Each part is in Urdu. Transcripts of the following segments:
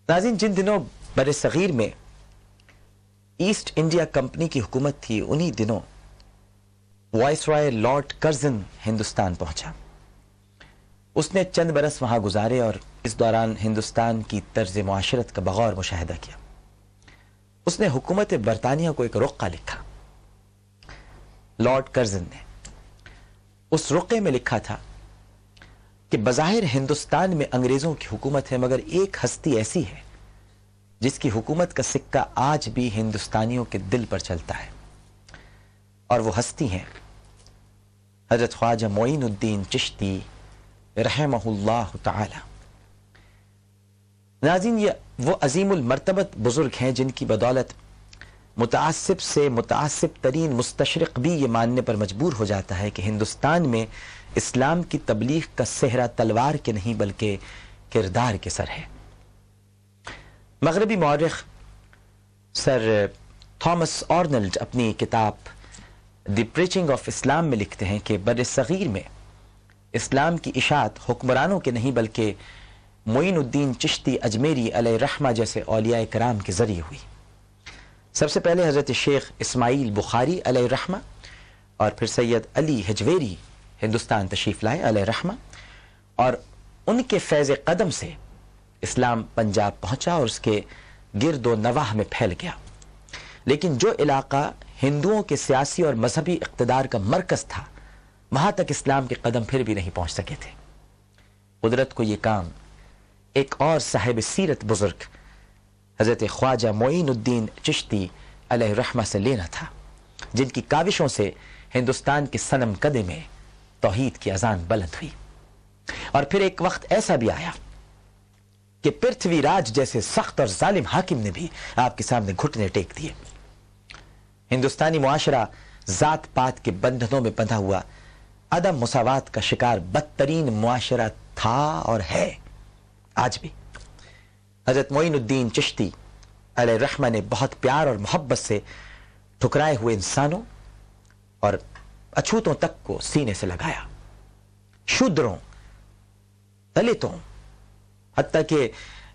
ناظرین، جن دنوں بر صغیر میں ایسٹ انڈیا کمپنی کی حکومت تھی، انہی دنوں وائس رائے لارڈ کرزن ہندوستان پہنچا۔ اس نے چند برس وہاں گزارے اور اس دوران ہندوستان کی طرز معاشرت کا بغور مشاہدہ کیا۔ اس نے حکومت برطانیہ کو ایک رقعہ لکھا۔ لارڈ کرزن نے اس رقعے میں لکھا تھا کہ بظاہر ہندوستان میں انگریزوں کی حکومت ہے، مگر ایک ہستی ایسی ہے جس کی حکومت کا سکہ آج بھی ہندوستانیوں کے دل پر چلتا ہے، اور وہ ہستی ہیں حضرت خواجہ معین الدین چشتی رحمہ اللہ تعالی۔ ناظرین، یہ وہ عظیم المرتبت بزرگ ہیں جن کی بدولت متعصب سے متعصب ترین مستشرق بھی یہ ماننے پر مجبور ہو جاتا ہے کہ ہندوستان میں اسلام کی تبلیغ کا صحرا تلوار کے نہیں بلکہ کردار کے سر ہے۔ مغربی مورخ سر تھامس آرنلڈ اپنی کتاب دی پریچنگ آف اسلام میں لکھتے ہیں کہ بر صغیر میں اسلام کی اشاعت حکمرانوں کے نہیں بلکہ معین الدین چشتی اجمیری علیہ رحمہ جیسے اولیاء کرام کے ذریعے ہوئی۔ سب سے پہلے حضرت شیخ اسماعیل بخاری علیہ رحمہ، اور پھر سید علی حجویری ہندوستان تشریف لائے علیہ رحمہ، اور ان کے فیض قدم سے اسلام پنجاب پہنچا اور اس کے گرد و نواح میں پھیل گیا۔ لیکن جو علاقہ ہندوؤں کے سیاسی اور مذہبی اقتدار کا مرکز تھا، وہاں تک اسلام کے قدم پھر بھی نہیں پہنچ سکے تھے۔ قدرت کو یہ کام ایک اور صاحب سیرت بزرگ حضرت خواجہ معین الدین چشتی علیہ رحمہ سے لینا تھا، جن کی کاوشوں سے ہندوستان کے صنم کدے میں توحید کی اذان بلند ہوئی۔ اور پھر ایک وقت ایسا بھی آیا کہ پرتھوی راج جیسے سخت اور ظالم حاکم نے بھی آپ کے سامنے گھٹنے ٹیک دیے۔ ہندوستانی معاشرہ ذات پات کے بندھنوں میں بندھا ہوا عدم مساوات کا شکار بدترین معاشرہ تھا اور ہے آج بھی۔ حضرت معین الدین چشتی علیہ رحمہ نے بہت پیار اور محبت سے ٹھکرائے ہوئے انسانوں اور اچھوتوں تک کو سینے سے لگایا، شودروں، دلتوں، حتیٰ کہ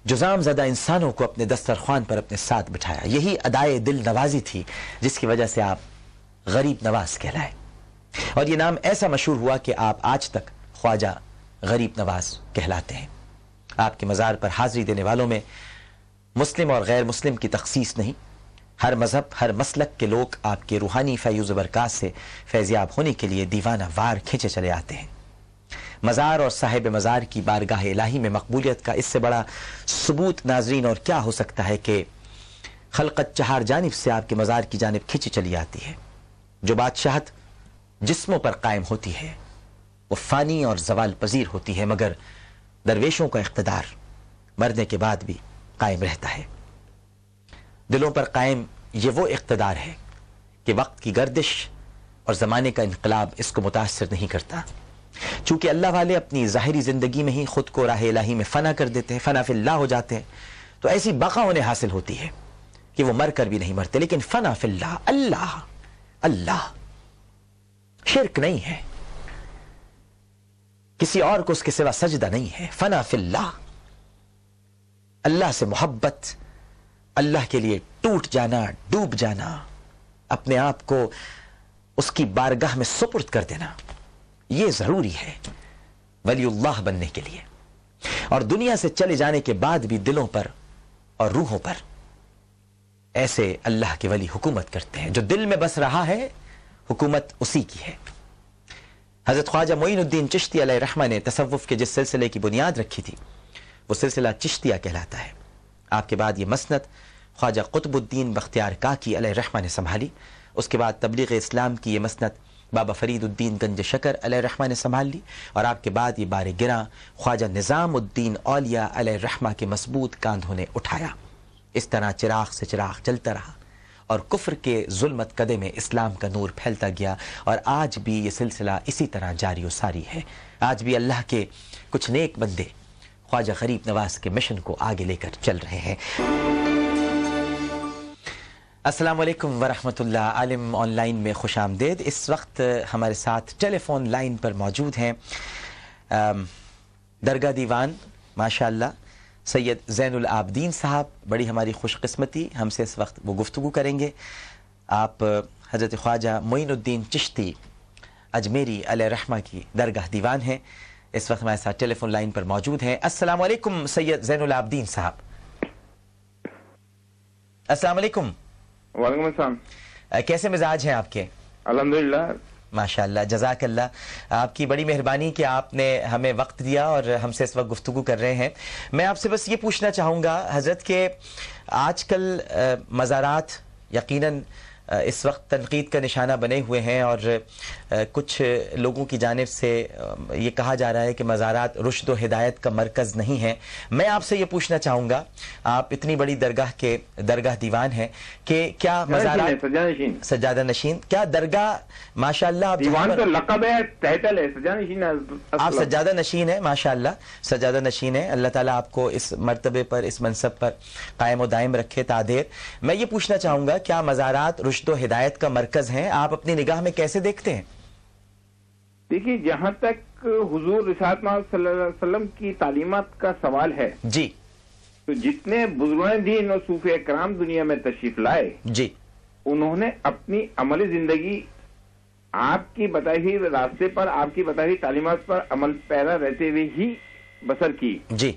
جزام زدہ انسانوں کو اپنے دسترخوان پر اپنے ساتھ بٹھایا۔ یہی ادائے دل نوازی تھی جس کی وجہ سے آپ غریب نواز کہلائے، اور یہ نام ایسا مشہور ہوا کہ آپ آج تک خواجہ غریب نواز کہلاتے ہیں۔ آپ کے مزار پر حاضری دینے والوں میں مسلم اور غیر مسلم کی تخصیص نہیں، ہر مذہب ہر مسلک کے لوگ آپ کے روحانی فیض و برکات سے فیضیاب ہونے کے لیے دیوانہ وار کھینچے چلے آتے ہیں۔ مزار اور صاحب مزار کی بارگاہ الہی میں مقبولیت کا اس سے بڑا ثبوت ناظرین اور کیا ہو سکتا ہے کہ خلقت چہار جانب سے آپ کے مزار کی جانب کھینچی چلی آتی ہے۔ جو بادشاہت جسموں پر قائم ہوتی ہے وہ فانی اور زوال پذیر ہوتی ہے، مگر درویشوں کا اقتدار مرنے کے بعد بھی قائم رہتا ہے۔ دلوں پر قائم یہ وہ اقتدار ہے کہ وقت کی گردش اور زمانے کا انقلاب اس کو متاثر نہیں کرتا۔ چونکہ اللہ والے اپنی ظاہری زندگی میں ہی خود کو راہ الہی میں فنا کر دیتے ہیں، فنا فی اللہ ہو جاتے ہیں، تو ایسی بقا انہیں حاصل ہوتی ہے کہ وہ مر کر بھی نہیں مرتے۔ لیکن فنا فی اللہ، اللہ اللہ شرک نہیں ہے، کسی اور کو اس کے سوا سجدہ نہیں ہے، فنا فی اللہ، اللہ سے محبت، اللہ کے لیے ٹوٹ جانا، ڈوب جانا، اپنے آپ کو اس کی بارگاہ میں سپرد کر دینا، یہ ضروری ہے ولی اللہ بننے کے لیے۔ اور دنیا سے چلے جانے کے بعد بھی دلوں پر اور روحوں پر ایسے اللہ کے ولی حکومت کرتے ہیں۔ جو دل میں بس رہا ہے حکومت اسی کی ہے۔ حضرت خواجہ معین الدین چشتی علیہ رحمہ نے تصوف کے جس سلسلے کی بنیاد رکھی تھی وہ سلسلہ چشتیہ کہلاتا ہے۔ آپ کے بعد یہ مسند خواجہ قطب الدین بختیار کاکی علیہ رحمہ نے سنبھالی۔ اس کے بعد تبلیغ اسلام کی یہ مسند بابا فرید الدین گنج شکر علیہ رحمہ نے سنبھال لی، اور آپ کے بعد یہ بار گراں خواجہ نظام الدین اولیاء علیہ رحمہ کے مضبوط کاندھوں نے اٹھایا۔ اس طرح چراغ سے چراغ جلتا رہا اور کفر کے ظلمت قدے میں اسلام کا نور پھیلتا گیا، اور آج بھی یہ سلسلہ اسی طرح جاری و ساری ہے۔ آج بھی اللہ کے کچھ نیک بندے خواجہ غریب نواز کے مشن کو آگے لے کر چل رہے ہیں۔ السلام علیکم ورحمۃ اللہ۔ عالم آن لائن میں خوش آمدید۔ اس وقت ہمارے ساتھ ٹیلی فون لائن پر موجود ہیں درگاہ دیوان ماشاءاللہ سید زین العابدین صاحب، بڑی ہماری خوش قسمتی، ہم سے اس وقت وہ گفتگو کریں گے۔ آپ حضرت خواجہ معین الدین چشتی اجمیری علیہ رحمہ کی درگاہ دیوان ہیں، اس وقت ہمارے ساتھ ٹیلی فون لائن پر موجود ہیں۔ السلام علیکم سید زین العابدین صاحب۔ السلام علیکم۔ وعلیکم السلام۔ کیسے مزاج ہیں آپ کے؟ الحمدللہ، ماشاء اللہ، جزاک اللہ، آپ کی بڑی مہربانی کہ آپ نے ہمیں وقت دیا اور ہم سے اس وقت گفتگو کر رہے ہیں۔ میں آپ سے بس یہ پوچھنا چاہوں گا حضرت کہ آج کل مزارات یقیناً اس وقت تنقید کا نشانہ بنے ہوئے ہیں، اور کچھ لوگوں کی جانب سے یہ کہا جا رہا ہے کہ مزارات رشد و ہدایت کا مرکز نہیں ہے۔ میں آپ سے یہ پوچھنا چاہوں گا، آپ اتنی بڑی درگاہ کے درگاہ دیوان ہیں، کہ کیا مزارات سجادہ نشین، کیا درگاہ ماشاءاللہ آپ دیوان تو لقب ہے، ٹائٹل ہے، سجادہ نشین، آپ سجادہ نشین ہیں، ماشاءاللہ سجادہ نشین ہیں۔ اللہ تعالیٰ آپ کو اس مرتبے پر، اس منصب پر قائم و دائم رکھے تا دیر۔ میں یہ پوچھنا چاہوں گا، کیا مزارات رشد و ہدایت کا مرکز ہیں؟ آپ اپنی نگاہ میں کیسے دیکھتے ہیں؟ دیکھیے، جہاں تک حضور رسالت محمد صلی اللہ علیہ وسلم کی تعلیمات کا سوال ہے جی، تو جتنے بزرگان دین اور صوفیاء کرام دنیا میں تشریف لائے جی، انہوں نے اپنی عملی زندگی آپ کی بتائی ہوئی راستے پر، آپ کی بتائی ہوئی تعلیمات پر عمل پیرا رہتے ہوئے ہی بسر کی، جی،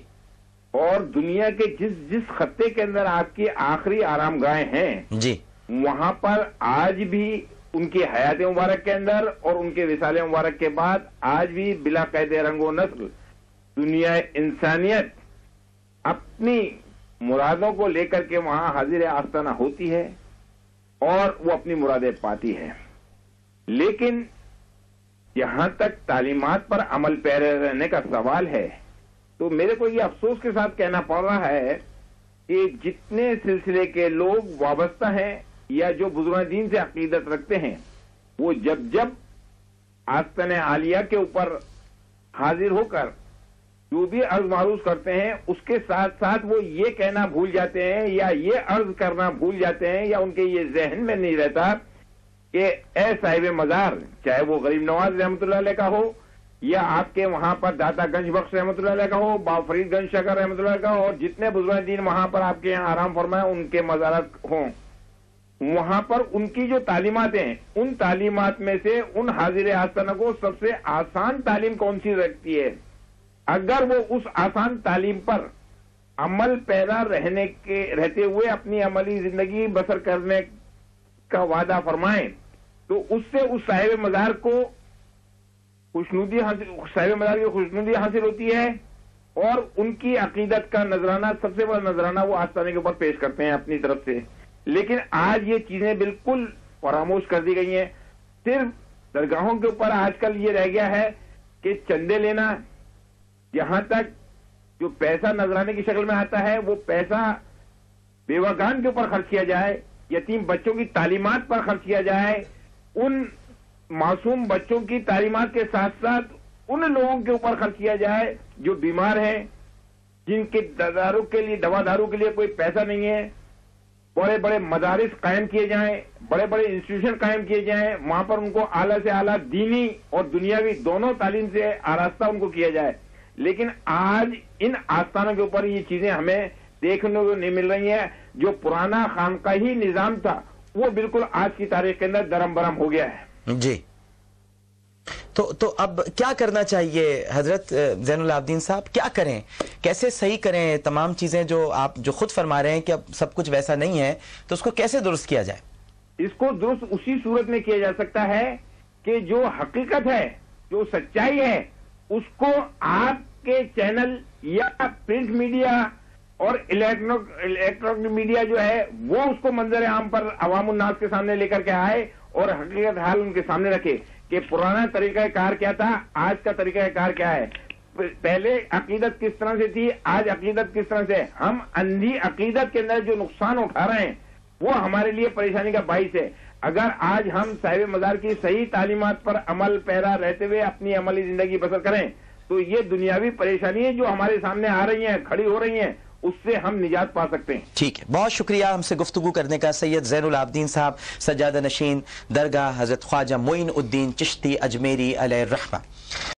اور دنیا کے جس خطے کے اندر آپ کی آخری آرام گاہیں ہیں، جی، وہاں پر آج بھی ان کی حیات مبارک کے اندر اور ان کے وصال مبارک کے بعد آج بھی بلا قید رنگ و نسل دنیا انسانیت اپنی مرادوں کو لے کر کے وہاں حاضر آستانہ ہوتی ہے اور وہ اپنی مرادیں پاتی ہے۔ لیکن جہاں تک تعلیمات پر عمل پیرا رہنے کا سوال ہے تو میرے کو یہ افسوس کے ساتھ کہنا پڑ رہا ہے کہ جتنے سلسلے کے لوگ وابستہ ہیں یا جو بزرگان دین سے عقیدت رکھتے ہیں، وہ جب آستان عالیہ کے اوپر حاضر ہو کر جو بھی عرض معروض کرتے ہیں، اس کے ساتھ ساتھ وہ یہ کہنا بھول جاتے ہیں یا یہ عرض کرنا بھول جاتے ہیں، یا ان کے یہ ذہن میں نہیں رہتا کہ اے صاحب مزار، چاہے وہ غریب نواز رحمۃ اللہ علیہ کا ہو یا آپ کے وہاں پر داتا گنج بخش رحمۃ اللہ علیہ کا ہو، بابا فرید گنج شکر رحمۃ اللہ علیہ کا ہو، اور جتنے بزرگان دین وہاں پر آپ کے یہاں آرام فرمائے ان کے مزارات ہوں، وہاں پر ان کی جو تعلیمات ہیں، ان تعلیمات میں سے ان حاضر آستانہ کو سب سے آسان تعلیم کون سی رکھتی ہے؟ اگر وہ اس آسان تعلیم پر عمل پیرا رہتے ہوئے اپنی عملی زندگی بسر کرنے کا وعدہ فرمائیں تو اس سے اس صاحب مزار کو صاحب مزار کی خوشنودی حاصل ہوتی ہے، اور ان کی عقیدت کا نذرانہ، سب سے بڑا نذرانہ وہ آستانے کے اوپر پیش کرتے ہیں اپنی طرف سے۔ لیکن آج یہ چیزیں بالکل فراموش کر دی گئی ہیں۔ صرف درگاہوں کے اوپر آج کل یہ رہ گیا ہے کہ چندے لینا، جہاں تک جو پیسہ نذرانے کی شکل میں آتا ہے وہ پیسہ بیوگان کے اوپر خرچ کیا جائے، یتیم بچوں کی تعلیمات پر خرچ کیا جائے، ان معصوم بچوں کی تعلیمات کے ساتھ ساتھ ان لوگوں کے اوپر خرچ کیا جائے جو بیمار ہیں، جن کے دوا دارو کے لیے کوئی پیسہ نہیں ہے۔ بڑے بڑے مدارس قائم کیے جائیں، بڑے بڑے انسٹیٹیوشن قائم کیے جائیں، وہاں پر ان کو اعلیٰ سے اعلیٰ دینی اور دنیاوی دونوں تعلیم سے آراستہ ان کو کیا جائے۔ لیکن آج ان آستانوں کے اوپر یہ چیزیں ہمیں دیکھنے کو نہیں مل رہی ہیں۔ جو پرانا خانقاہی نظام تھا وہ بالکل آج کی تاریخ کے اندر درم برم ہو گیا ہے۔ جی، تو اب کیا کرنا چاہیے حضرت زین العابدین صاحب؟ کیا کریں، کیسے صحیح کریں تمام چیزیں جو آپ جو خود فرما رہے ہیں کہ اب سب کچھ ویسا نہیں ہے، تو اس کو کیسے درست کیا جائے؟ اس کو درست اسی صورت میں کیا جا سکتا ہے کہ جو حقیقت ہے، جو سچائی ہے، اس کو آپ کے چینل یا پرنٹ میڈیا اور الیکٹرانک میڈیا جو ہے وہ اس کو منظر عام پر عوام الناس کے سامنے لے کر کے آئے اور حقیقت حال ان کے سامنے رکھے کہ پرانا طریقہ کار کیا تھا، آج کا طریقہ کار کیا ہے، پہلے عقیدت کس طرح سے تھی، آج عقیدت کس طرح سے۔ ہم اندھی عقیدت کے اندر جو نقصان اٹھا رہے ہیں وہ ہمارے لیے پریشانی کا باعث ہے۔ اگر آج ہم صاحب مزار کی صحیح تعلیمات پر عمل پیرا رہتے ہوئے اپنی عملی زندگی بسر کریں تو یہ دنیاوی پریشانیاں جو ہمارے سامنے آ رہی ہیں، کھڑی ہو رہی ہیں، اس سے ہم نجات پا سکتے ہیں۔ ٹھیک ہے، بہت شکریہ ہم سے گفتگو کرنے کا سید زین العابدین صاحب، سجادہ نشین درگاہ حضرت خواجہ معین الدین چشتی اجمیری علیہ الرحمہ۔